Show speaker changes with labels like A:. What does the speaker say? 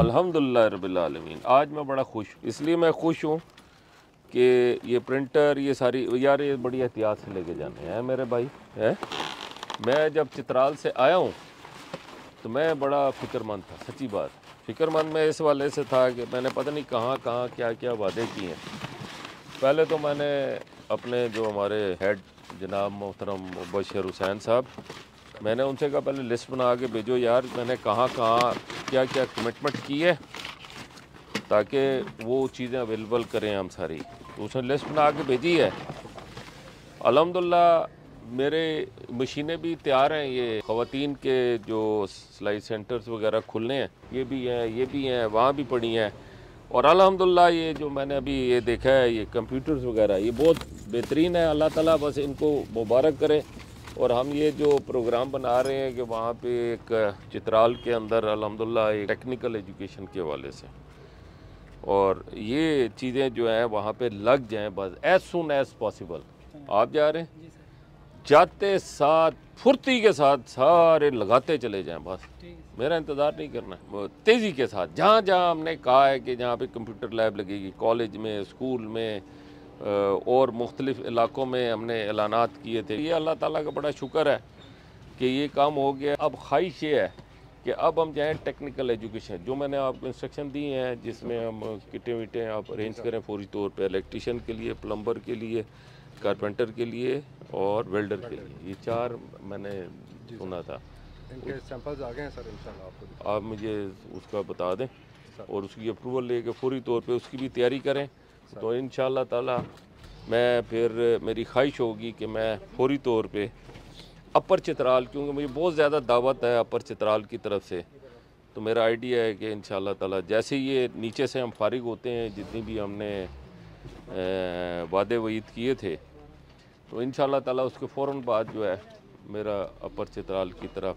A: अल्हम्दुलिल्लाह रब्बिल आलमीन। आज मैं बड़ा खुश, इसलिए मैं खुश हूँ कि ये प्रिंटर, ये सारी यार, ये बड़ी एहतियात से लेके जाने हैं मेरे भाई है। मैं जब चित्राल से आया हूँ तो मैं बड़ा फ़िक्रमंद था, सच्ची बात। फ़िक्रमंद मैं इस वाले से था कि मैंने पता नहीं कहाँ कहाँ क्या क्या वादे किए हैं। पहले तो मैंने अपने जो हमारे हेड जनाब मोहतरम बशीर हुसैन साहब, मैंने उनसे कहा पहले लिस्ट बना के भेजो यार, मैंने कहाँ कहाँ क्या क्या कमिटमेंट की है ताकि वो चीज़ें अवेलेबल करें हम सारी। तो उसने लिस्ट बना के भेजी है। अल्हम्दुलिल्लाह मेरे मशीनें भी तैयार हैं। ये ख़वातीन के जो सिलाई सेंटर्स वगैरह खुलने हैं, ये भी हैं, ये भी हैं, वहाँ भी पड़ी हैं। और अल्हम्दुलिल्लाह ये जो मैंने अभी ये देखा है, ये कंप्यूटर्स वगैरह, ये बहुत बेहतरीन है। अल्लाह ताला बस इनको मुबारक करे। और हम ये जो प्रोग्राम बना रहे हैं कि वहाँ पे एक चित्राल के अंदर अल्हम्दुलिल्लाह एक टेक्निकल एजुकेशन के हवाले से, और ये चीज़ें जो हैं वहाँ पे लग जाएं बस एज सुन एज पॉसिबल। आप जा रहे हैं, जाते साथ फुर्ती के साथ सारे लगाते चले जाएं, बस मेरा इंतज़ार नहीं करना। तेज़ी के साथ जहाँ जहाँ हमने कहा है कि जहाँ पे कंप्यूटर लैब लगेगी, कॉलेज में, स्कूल में और मुख्तलिफ़ इलाक़ों में हमने ऐलानात किए थे। ये अल्लाह ताला का बड़ा शुक्र है कि ये काम हो गया। अब ख्वाहिश ये है कि अब हम जाएँ टेक्निकल एजुकेशन, जो मैंने आपको इंस्ट्रक्शन दी हैं, जिसमें हम किटें वीटें आप अरेंज करें फौरी तौर पे, इलेक्ट्रीशियन के लिए, प्लम्बर के लिए, कारपेंटर के लिए और वेल्डर के लिए। ये 4 मैंने सुना था।
B: इनके सैंपल्स आ गए हैं सर, इंशाल्लाह आपको
A: आप मुझे उसका बता दें और उसकी अप्रूवल लेके फौरी तौर पे उसकी भी तैयारी करें। तो इंशाल्लाह ताला मैं फिर मेरी ख्वाहिश होगी कि मैं फौरी तौर पे अपर चित्राल, क्योंकि मुझे बहुत ज़्यादा दावत है अपर चित्राल की तरफ से, तो मेरा आइडिया है कि इंशाल्लाह ताला जैसे ये नीचे से हम फारिग होते हैं, जितनी भी हमने वादे वईद किए थे, तो इंशाल्लाह ताला उसके फ़ौरन बाद जो है मेरा अपर चित्राल की तरफ